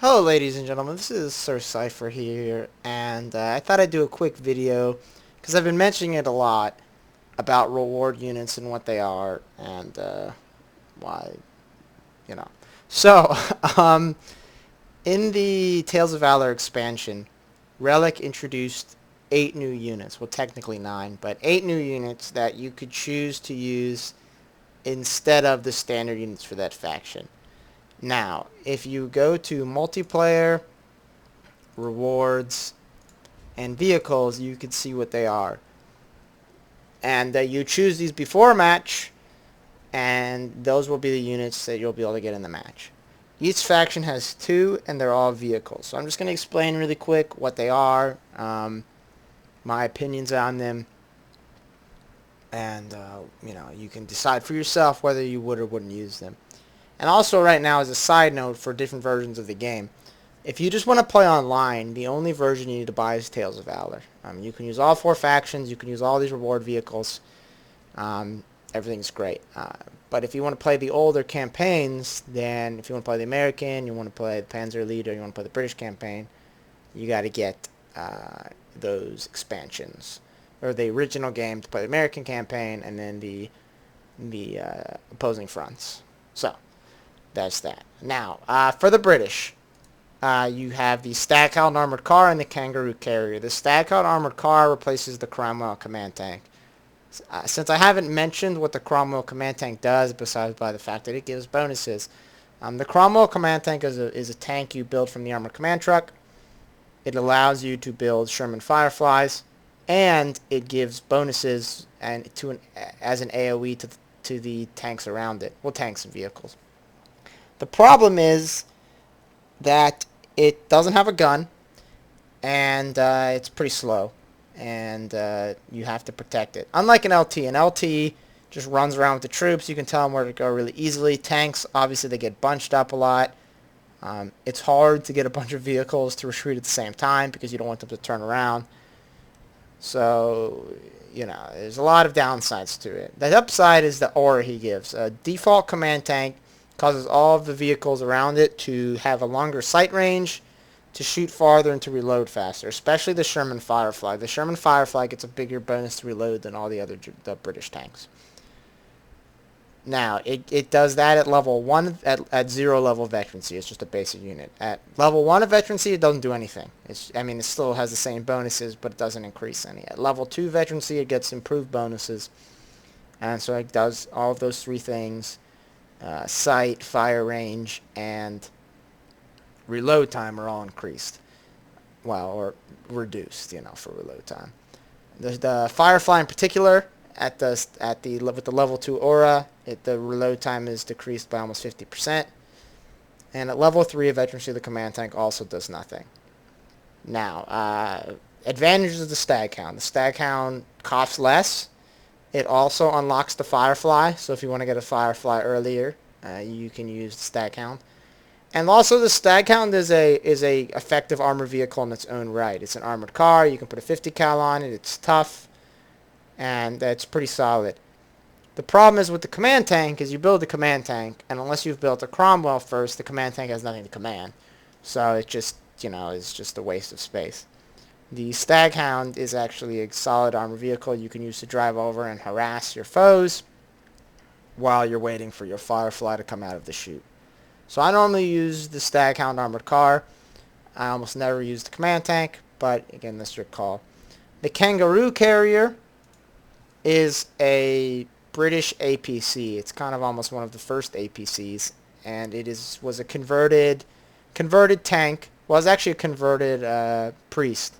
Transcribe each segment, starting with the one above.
Hello ladies and gentlemen, this is Sir Cypher here, and I thought I'd do a quick video, because I've been mentioning it a lot, about reward units and what they are, and why, you know. So, in the Tales of Valor expansion, Relic introduced 8 new units, well technically 9, but 8 new units that you could choose to use instead of the standard units for that faction. Now, if you go to multiplayer, rewards, and vehicles, you can see what they are. And you choose these before a match, and those will be the units that you'll be able to get in the match. Each faction has 2, and they're all vehicles. So I'm just going to explain really quick what they are, my opinions on them, and you can decide for yourself whether you would or wouldn't use them. And also right now, as a side note for different versions of the game, if you just want to play online, the only version you need to buy is Tales of Valor. You can use all 4 factions, you can use all these reward vehicles, everything's great. But if you want to play the older campaigns, then if you want to play the American, you want to play the Panzer Elite, or you want to play the British campaign, you got to get those expansions. Or the original game to play the American campaign, and then the opposing fronts. So, that's that. Now, for the British, you have the Stag Hound armored car and the Kangaroo Carrier. The Stag Hound armored car replaces the Cromwell command tank. Since I haven't mentioned what the Cromwell command tank does, besides by the fact that it gives bonuses, the Cromwell command tank is a tank you build from the armored command truck. It allows you to build Sherman Fireflies, and it gives bonuses and as an AoE to the tanks around it. Well, tanks and vehicles. The problem is that it doesn't have a gun, and it's pretty slow, and you have to protect it. Unlike an LT just runs around with the troops. You can tell them where to go really easily. Tanks, obviously, they get bunched up a lot. It's hard to get a bunch of vehicles to retreat at the same time because you don't want them to turn around. So, there's a lot of downsides to it. The upside is the aura he gives. A default command tank causes all of the vehicles around it to have a longer sight range, to shoot farther, and to reload faster, especially the Sherman Firefly. The Sherman Firefly gets a bigger bonus to reload than all the British tanks. Now, it does that at level 1, at 0 level veterancy. It's just a basic unit. At level 1 of veterancy, it doesn't do anything. It still has the same bonuses, but it doesn't increase any. At level 2 veterancy, it gets improved bonuses. And so it does all of those 3 things. Sight, fire range, and reload time are all increased. Well, or reduced, for reload time. The Firefly in particular, with the level 2 aura, the reload time is decreased by almost 50%. And at level 3 of veterancy, the command tank also does nothing. Now, advantages of the Stag Hound. The Stag Hound costs less. It also unlocks the Firefly, so if you want to get a Firefly earlier, you can use the Stag Hound. And also, the Stag Hound is a effective armor vehicle in its own right. It's an armored car. You can put a 50 cal on it. It's tough, and it's pretty solid. The problem is with the command tank is you build the command tank, and unless you've built a Cromwell first, the command tank has nothing to command. So it just, is just a waste of space. The Stag Hound is actually a solid armor vehicle you can use to drive over and harass your foes while you're waiting for your Firefly to come out of the chute. So I normally use the Stag Hound armored car. I almost never use the command tank, but again, that's your call. The Kangaroo Carrier is a British APC. It's kind of almost one of the first APCs, and it was a converted tank. Well, it's actually a converted priest.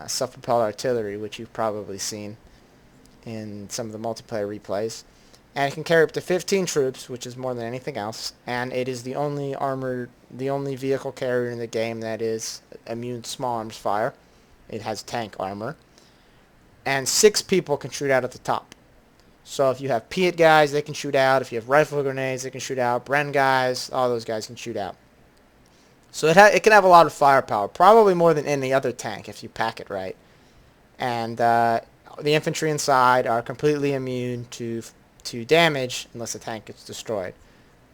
Self-propelled artillery, which you've probably seen in some of the multiplayer replays. And it can carry up to 15 troops, which is more than anything else. And it is the only vehicle carrier in the game that is immune to small arms fire. It has tank armor. And 6 people can shoot out at the top. So if you have Piet guys, they can shoot out. If you have rifle grenades, they can shoot out. Bren guys, all those guys can shoot out. So it can have a lot of firepower, probably more than any other tank if you pack it right. And the infantry inside are completely immune to damage unless the tank gets destroyed.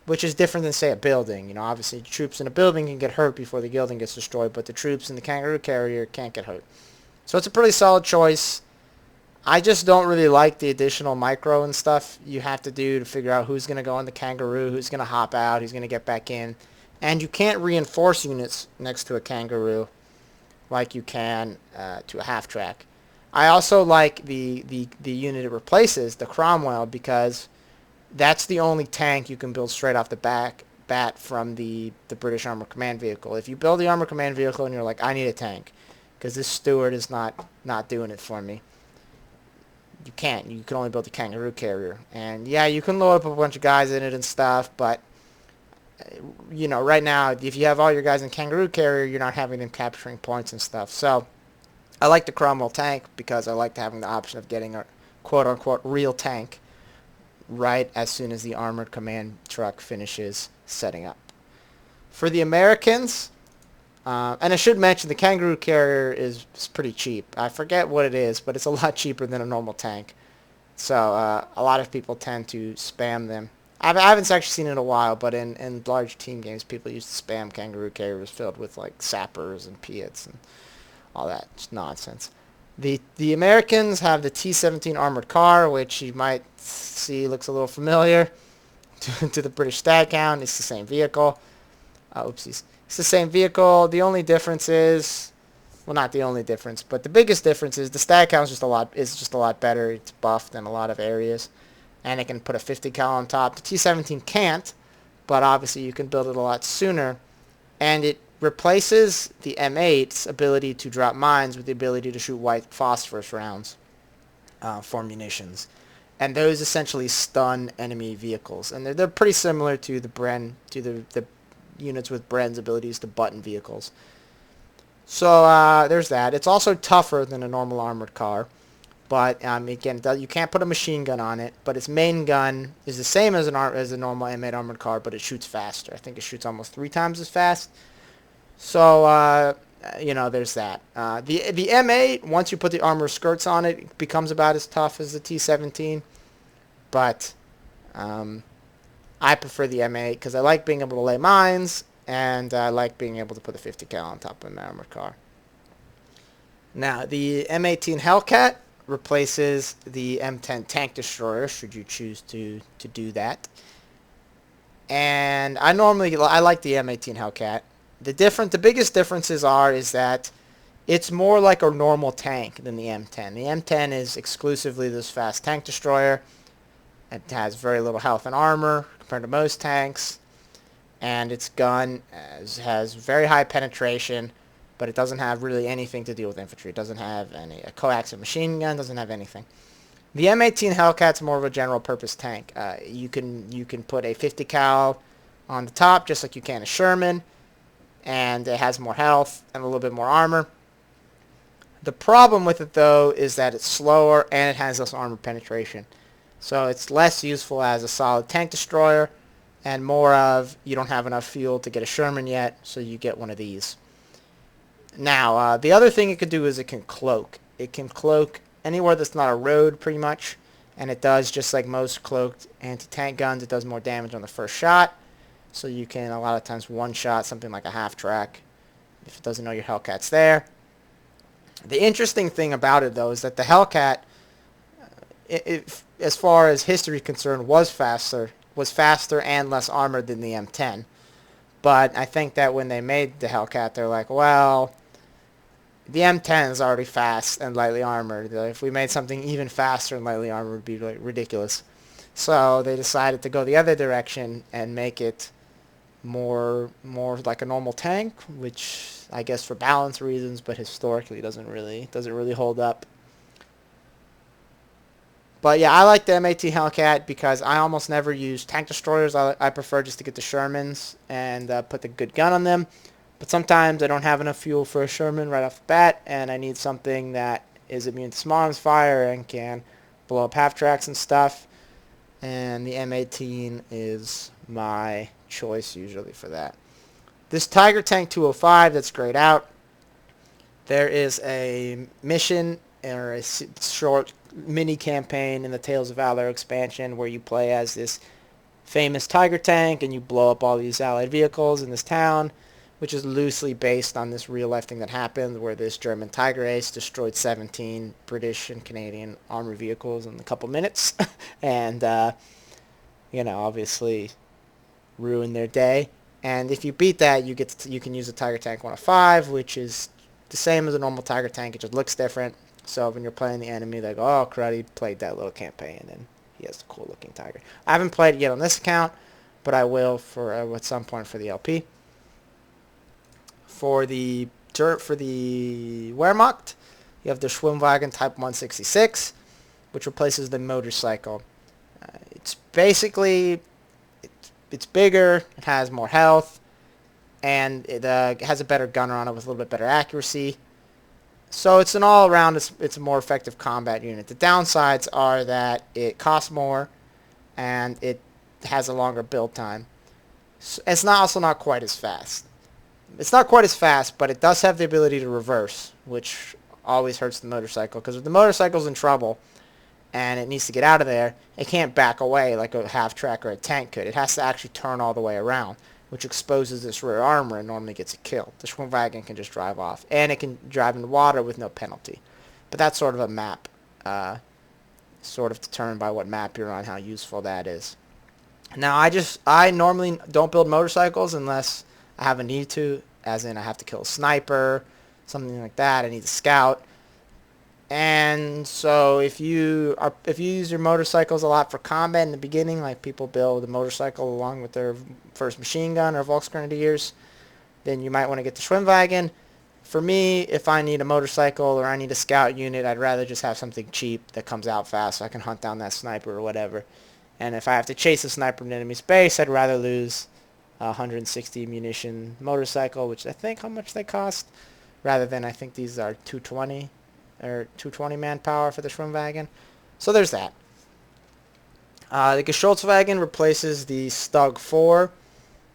which is different than, say, a building. You know, obviously troops in a building can get hurt before the building gets destroyed, but the troops in the Kangaroo Carrier can't get hurt. So it's a pretty solid choice. I just don't really like the additional micro and stuff you have to do to figure out who's going to go on the Kangaroo, who's going to hop out, who's going to get back in. And you can't reinforce units next to a Kangaroo like you can to a half-track. I also like the unit it replaces, the Cromwell, because that's the only tank you can build straight off the bat from the British Armored Command Vehicle. If you build the Armored Command Vehicle and you're like, I need a tank, because this Stewart is not doing it for me, you can't. You can only build the Kangaroo Carrier. And yeah, you can load up a bunch of guys in it and stuff, but you know, right now, if you have all your guys in Kangaroo Carrier, you're not having them capturing points and stuff. So I like the Cromwell tank because I like having the option of getting a quote-unquote real tank right as soon as the armored command truck finishes setting up. For the Americans, and I should mention the Kangaroo Carrier is pretty cheap. I forget what it is, but it's a lot cheaper than a normal tank. So a lot of people tend to spam them. I haven't actually seen it in a while, but in large team games, people used to spam Kangaroo Carriers filled with like sappers and Piats and all that. It's nonsense. The Americans have the T-17 armored car, which you might see looks a little familiar to the British Stag Hound. It's the same vehicle. Oopsies. It's the same vehicle. The only difference is, well, not the only difference, but the biggest difference is the Stag Hound is just a lot better. It's buffed in a lot of areas, and it can put a 50 cal on top. The T-17 can't, but obviously you can build it a lot sooner, and it replaces the M8's ability to drop mines with the ability to shoot white phosphorus rounds for munitions. And those essentially stun enemy vehicles. And they're pretty similar to the Bren, to the units with Bren's abilities to button vehicles. So there's that. It's also tougher than a normal armored car. But again, you can't put a machine gun on it. But its main gun is the same as a normal M8 armored car, but it shoots faster. I think it shoots almost 3 times as fast. So, you know, there's that. The M8, once you put the armor skirts on it, it becomes about as tough as the T-17. But I prefer the M8 because I like being able to lay mines, and I like being able to put a 50 cal on top of an armored car. Now, the M18 Hellcat replaces the M10 tank destroyer, should you choose to do that. And I like the M18 Hellcat. The biggest differences is that it's more like a normal tank than the M10. The M10 is exclusively this fast tank destroyer. It has very little health and armor compared to most tanks, and its gun has very high penetration, but it doesn't have really anything to deal with infantry. It doesn't have a coaxial machine gun. Doesn't have anything. The M18 Hellcat's more of a general purpose tank. You can put a 50 cal on the top just like you can a Sherman, and it has more health and a little bit more armor. The problem with it, though, is that it's slower and it has less armor penetration. So it's less useful as a solid tank destroyer, and more of you don't have enough fuel to get a Sherman yet, so you get one of these. Now, the other thing it can do is it can cloak. It can cloak anywhere that's not a road, pretty much, and it does just like most cloaked anti-tank guns. It does more damage on the first shot. So you can, a lot of times, one-shot something like a half-track if it doesn't know your Hellcat's there. The interesting thing about it, though, is that the Hellcat, as far as history is concerned, was faster and less armored than the M10. But I think that when they made the Hellcat, they're like, well, the M10 is already fast and lightly armored. If we made something even faster and lightly armored, it would be like ridiculous. So they decided to go the other direction and make it more like a normal tank, which I guess for balance reasons, but historically doesn't really hold up. But yeah, I like the M18 Hellcat because I almost never use tank destroyers. I prefer just to get the Shermans and put the good gun on them. But sometimes I don't have enough fuel for a Sherman right off the bat, and I need something that is immune to small arms fire and can blow up half tracks and stuff. And the M18 is my choice usually for that. This Tiger Tank 205 that's grayed out, there is a mission or a short mini campaign in the Tales of Valor expansion where you play as this famous Tiger tank, and you blow up all these Allied vehicles in this town, which is loosely based on this real-life thing that happened where this German Tiger Ace destroyed 17 British and Canadian armored vehicles in a couple minutes, and, obviously ruined their day. And if you beat that, you can use a Tiger Tank 105, which is the same as a normal Tiger Tank. It just looks different. So when you're playing the enemy, they go, oh, crud, he played that little campaign, and he has the cool-looking Tiger. I haven't played it yet on this account, but I will at some point for the LP. For the Wehrmacht, you have the Schwimmwagen Type 166, which replaces the motorcycle. It's basically... It's bigger, it has more health, and it has a better gunner on it with a little bit better accuracy. So it's an all-around, it's a more effective combat unit. The downsides are that it costs more, and it has a longer build time. So it's also not quite as fast. It's not quite as fast, but it does have the ability to reverse, which always hurts the motorcycle, because if the motorcycle's in trouble, and it needs to get out of there, it can't back away like a half-track or a tank could. It has to actually turn all the way around, which exposes this rear armor and normally gets it killed. The Schwimmwagen can just drive off, and it can drive in the water with no penalty. But that's sort of a map, sort of determined by what map you're on, how useful that is. Now, I normally don't build motorcycles unless I have a need to, as in I have to kill a sniper, something like that. I need a scout. And so if you use your motorcycles a lot for combat in the beginning, like people build a motorcycle along with their first machine gun or Volksgrenadiers, then you might want to get the Schwimmwagen. For me, if I need a motorcycle or I need a scout unit, I'd rather just have something cheap that comes out fast so I can hunt down that sniper or whatever. And if I have to chase a sniper in enemy space, I'd rather lose a 160 munition motorcycle, which I think how much they cost, rather than I think these are 220. Or 220 manpower for the Schwimmwagen. So there's that. The Geschützwagen replaces the Stug 4,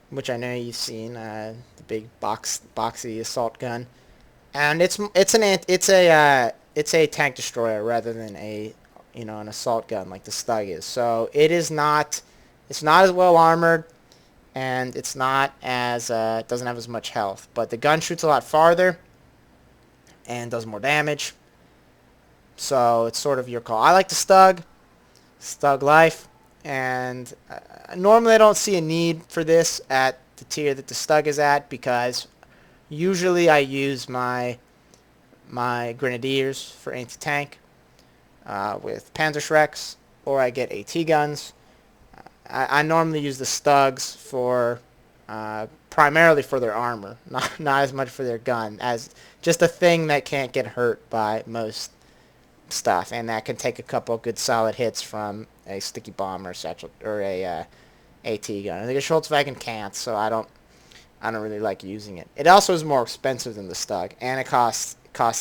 which I know you've seen, the big boxy assault gun, and it's a tank destroyer rather than an assault gun like the Stug is. So it's not as well armored, and it's not as it doesn't have as much health, but the gun shoots a lot farther and does more damage. So it's sort of your call. I like the Stug Life, and normally I don't see a need for this at the tier that the Stug is at, because usually I use my Grenadiers for anti-tank with Panzer Shreks, or I get AT guns. I normally use the Stugs for primarily for their armor, not as much for their gun, as just a thing that can't get hurt by most stuff, and that can take a couple of good solid hits from a sticky bomb or satchel or a AT gun. I think a Geschützwagen can't, so I don't really like using it. It also is more expensive than the Stug, and it costs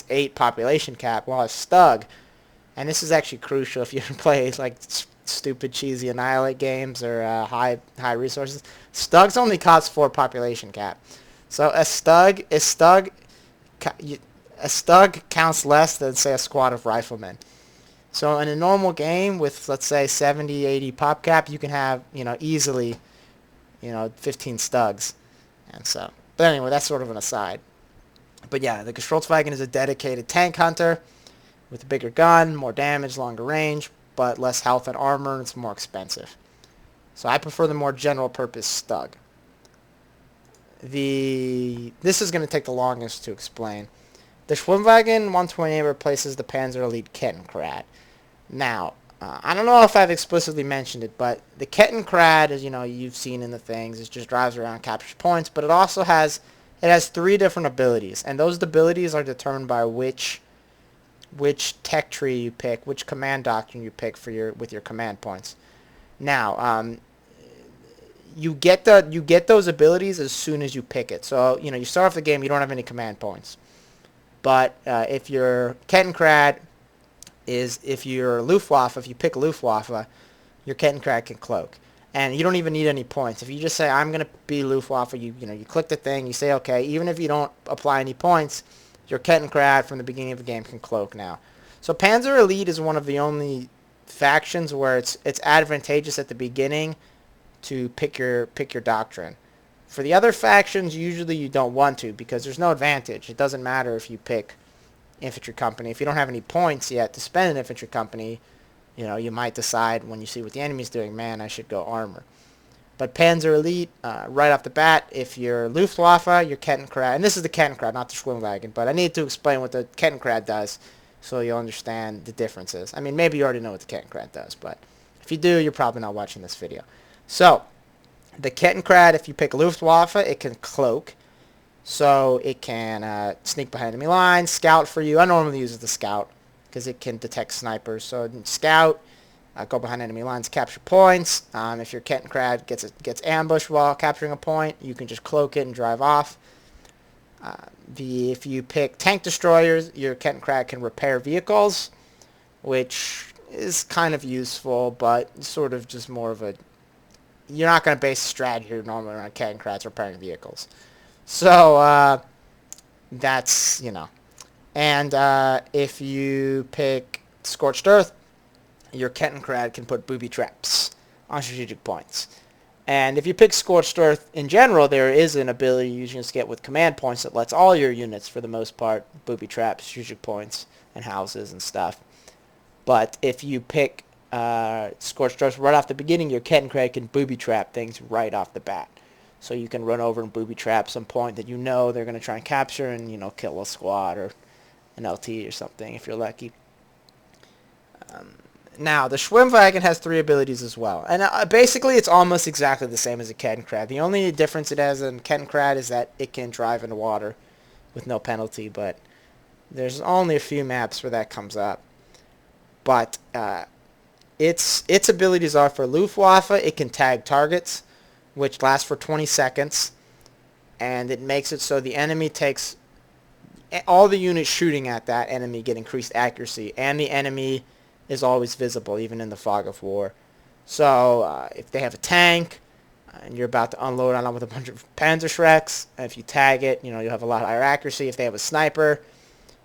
8 population cap, while a Stug, and this is actually crucial if you play like stupid cheesy Annihilate games or high resources. Stugs only cost 4 population cap, so a Stug counts less than, say, a squad of riflemen. So in a normal game with, let's say, 70, 80 pop cap, you can have, easily, 15 Stugs. And so, but anyway, that's sort of an aside. But yeah, the Geschützwagen is a dedicated tank hunter with a bigger gun, more damage, longer range, but less health and armor, and it's more expensive. So I prefer the more general purpose Stug. This is going to take the longest to explain. The Schwimmwagen 128 replaces the Panzer Elite Kettenkrad. Now, I don't know if I've explicitly mentioned it, but the Kettenkrad, as you've seen in the things, it just drives around, captures points, but it also has 3 different abilities, and those abilities are determined by which tech tree you pick, which command doctrine you pick with your command points. Now, you get those abilities as soon as you pick it. So you start off the game, you don't have any command points. But if your Kettenkrad if you're Luftwaffe, if you pick Luftwaffe, your Kettenkrad can cloak. And you don't even need any points. If you just say, I'm going to be Luftwaffe, you click the thing, you say, okay, even if you don't apply any points, your Kettenkrad from the beginning of the game can cloak now. So Panzer Elite is one of the only factions where it's advantageous at the beginning to pick your doctrine. For the other factions, usually you don't want to because there's no advantage. It doesn't matter if you pick infantry company. If you don't have any points yet to spend an infantry company, you might decide when you see what the enemy's doing, man, I should go armor. But Panzer Elite, right off the bat, if you're Luftwaffe, your Kettenkrad, and this is the Kettenkrad, not the Schwimmwagen, but I need to explain what the Kettenkrad does so you'll understand the differences. I mean, maybe you already know what the Kettenkrad does, but if you do, you're probably not watching this video. So, the Kettenkrad, if you pick Luftwaffe, it can cloak. So it can sneak behind enemy lines, scout for you. I normally use the scout because it can detect snipers. So scout, go behind enemy lines, capture points. If your Kettenkrad gets ambushed while capturing a point, you can just cloak it and drive off. If you pick tank destroyers, your Kettenkrad can repair vehicles, which is kind of useful, but sort of just more of a... You're not going to base a strategy normally around Kettenkrads repairing vehicles. So, that's, And if you pick Scorched Earth, your Kettenkrad can put booby traps on strategic points. And if you pick Scorched Earth, in general, there is an ability you can just get with command points that lets all your units, for the most part, booby traps, strategic points, and houses and stuff. But if you pick Scorched Earth right off the beginning, your Kettenkrad can booby trap things right off the bat. So you can run over and booby trap some point that they're going to try and capture and, kill a squad or an LT or something if you're lucky. Now, the Schwimmwagen has 3 abilities as well. And basically, it's almost exactly the same as a Kettenkrad. The only difference it has in Kettenkrad is that it can drive into water with no penalty. But there's only a few maps where that comes up. But its abilities are for Luftwaffe, it can tag targets, which lasts for 20 seconds. And it makes it so the enemy takes... All the units shooting at that enemy get increased accuracy. And the enemy is always visible, even in the fog of war. So, if they have a tank, and you're about to unload on them with a bunch of Panzerschrecks, if you tag it, you'll have a lot higher accuracy. If they have a sniper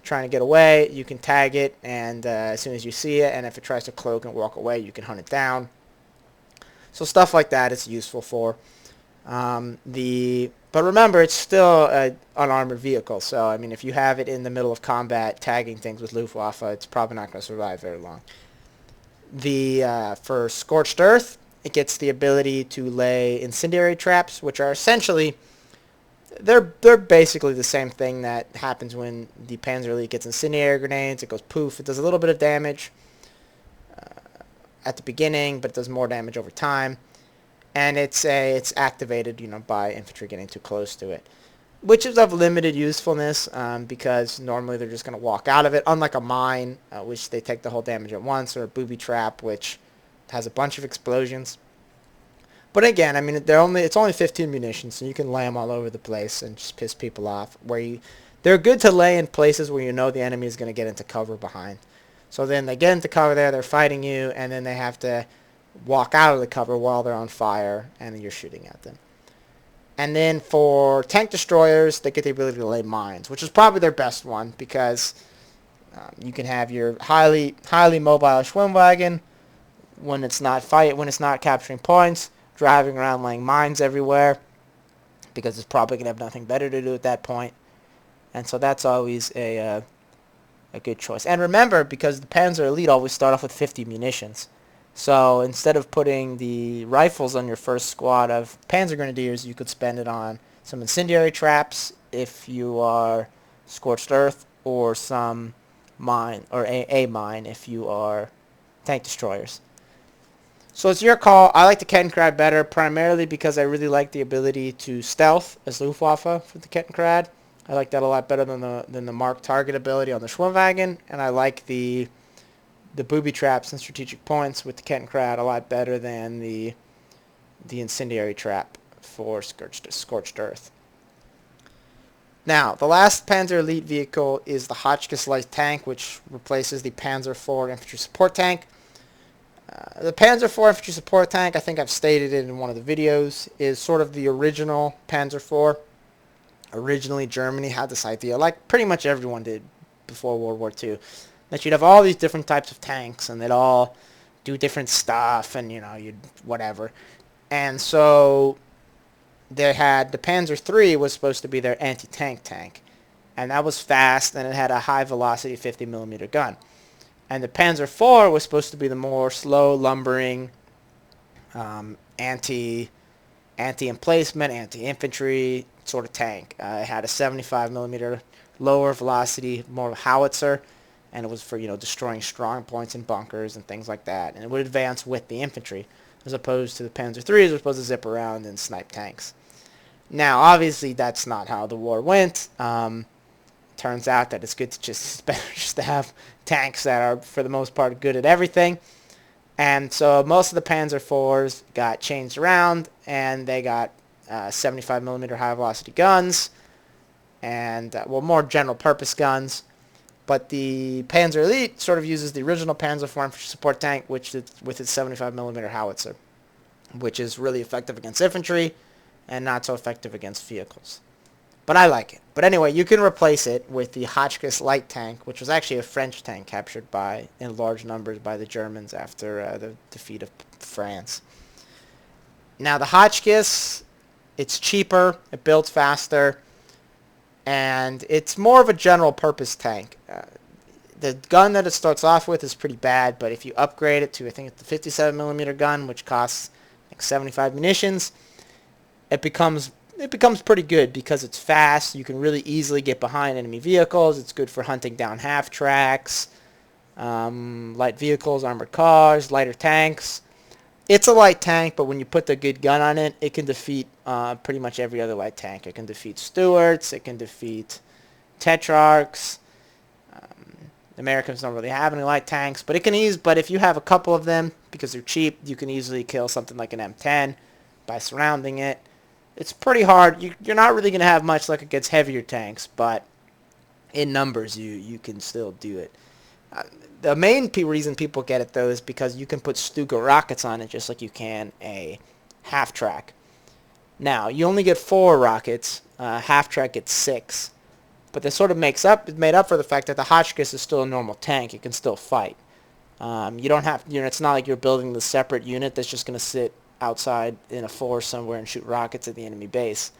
trying to get away, you can tag it, and as soon as you see it, and if it tries to cloak and walk away, you can hunt it down. So stuff like that it's useful for. But remember, it's still an unarmored vehicle, so I mean, if you have it in the middle of combat tagging things with Luftwaffe, it's probably not going to survive very long. For Scorched Earth, it gets the ability to lay Incendiary Traps, which are essentially... They're basically the same thing that happens when the Panzer Elite gets incendiary grenades. It goes poof. It does a little bit of damage at the beginning, but it does more damage over time. And it's activated, by infantry getting too close to it, which is of limited usefulness because normally they're just going to walk out of it. Unlike a mine, which they take the whole damage at once, or a booby trap, which has a bunch of explosions. But again, I mean, it's only 15 munitions, so you can lay them all over the place and just piss people off. They're good to lay in places where the enemy is going to get into cover behind. So then they get into cover there, they're fighting you, and then they have to walk out of the cover while they're on fire, and you're shooting at them. And then for tank destroyers, they get the ability to lay mines, which is probably their best one because you can have your highly mobile Schwimmwagen when it's not capturing points, driving around laying mines everywhere because it's probably going to have nothing better to do at that point. And so that's always a good choice. And remember, because the Panzer Elite always start off with 50 munitions. So instead of putting the rifles on your first squad of Panzer Grenadiers, you could spend it on some Incendiary Traps if you are Scorched Earth, or some mine, or a mine if you are tank destroyers. So it's your call. I like the Kettenkrad better, primarily because I really like the ability to stealth as Luftwaffe for the Kettenkrad. I like that a lot better than the mark target ability on the Schwimmwagen, and I like the booby traps and strategic points with the Kettenkrad a lot better than the Incendiary Trap for Scorched Earth. Now, the last Panzer Elite vehicle is the Hotchkiss light tank, which replaces the Panzer IV infantry support tank. The Panzer IV infantry support tank, I think I've stated it in one of the videos, is sort of the original Panzer IV. Originally, Germany had this idea, like pretty much everyone did before World War II, that you'd have all these different types of tanks, and they'd all do different stuff, and, you'd whatever. And so they had the Panzer III was supposed to be their anti-tank tank. And that was fast, and it had a high-velocity 50mm gun. And the Panzer IV was supposed to be the more slow, lumbering, anti-emplacement, anti-infantry sort of tank. It had a 75mm lower velocity, more of a howitzer, and it was for, destroying strong points and bunkers and things like that. And it would advance with the infantry, as opposed to the Panzer IIIs, which were supposed to zip around and snipe tanks. Now, obviously, that's not how the war went. Turns out that it's better just to have tanks that are, for the most part, good at everything. And so most of the Panzer IVs got changed around, and they got 75mm high-velocity guns, and, more general-purpose guns. But the Panzer Elite sort of uses the original Panzer IV infantry support tank, with its 75mm howitzer, which is really effective against infantry and not so effective against vehicles. But I like it. But anyway, you can replace it with the Hotchkiss light tank, which was actually a French tank captured in large numbers by the Germans after the defeat of France. Now, the Hotchkiss, it's cheaper, it builds faster, and it's more of a general-purpose tank. The gun that it starts off with is pretty bad, but if you upgrade it to, I think it's the 57mm gun, which costs like 75 munitions, it becomes pretty good because it's fast. You can really easily get behind enemy vehicles. It's good for hunting down half-tracks, light vehicles, armored cars, lighter tanks. It's a light tank, but when you put the good gun on it, it can defeat pretty much every other light tank. It can defeat Stuarts. It can defeat Tetrarchs. The Americans don't really have any light tanks, but but if you have a couple of them, because they're cheap, you can easily kill something like an M10 by surrounding it. It's pretty hard. You're not really going to have much luck against heavier tanks, but in numbers, you can still do it. The main reason people get it, though, is because you can put Stuka rockets on it just like you can a half-track. Now, you only get 4 rockets. Half-track gets 6. But this sort of made up for the fact that the Hotchkiss is still a normal tank. It can still fight. You don't have, it's not like you're building the separate unit that's just going to sit outside in a forest somewhere and shoot rockets at the enemy base.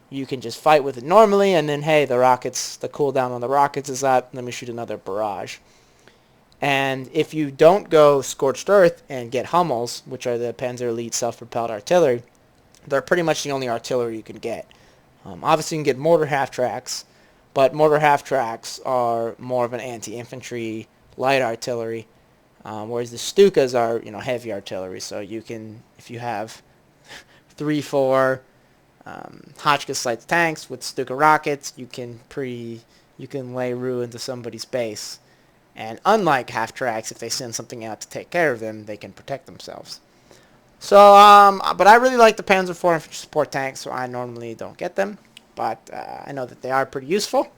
You can just fight with it normally, and then, hey, the cooldown on the rockets is up, let me shoot another barrage. And if you don't go Scorched Earth and get Hummels, which are the Panzer Elite self-propelled artillery, they're pretty much the only artillery you can get. Obviously, you can get mortar half-tracks, but mortar half-tracks are more of an anti-infantry light artillery, whereas the Stukas are, heavy artillery. So you can, if you have 3-4 Hotchkiss light tanks with Stuka rockets, you can lay ruin to somebody's base. And unlike half-tracks, if they send something out to take care of them, they can protect themselves. So, but I really like the Panzer IV infantry support tanks, so I normally don't get them. But I know that they are pretty useful.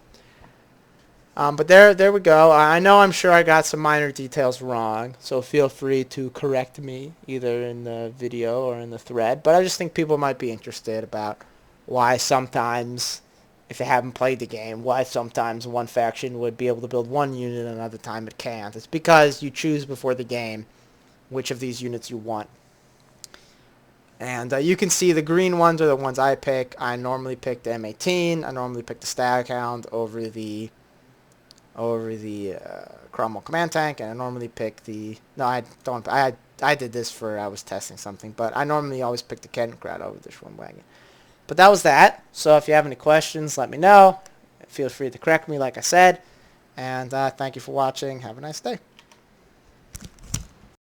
But there we go. I'm sure I got some minor details wrong, so feel free to correct me either in the video or in the thread. But I just think people might be interested about why sometimes, if they haven't played the game, why sometimes one faction would be able to build one unit and another time it can't. It's because you choose before the game which of these units you want. And you can see the green ones are the ones I pick. I normally pick the M18. I normally pick the Stag Hound over the Cromwell command tank, and I normally pick the... No, I don't. I did this I was testing something, but I normally always pick the Kettenkrad over the Schwimmwagen. But that was that. So if you have any questions, let me know. Feel free to correct me, like I said. And thank you for watching. Have a nice day.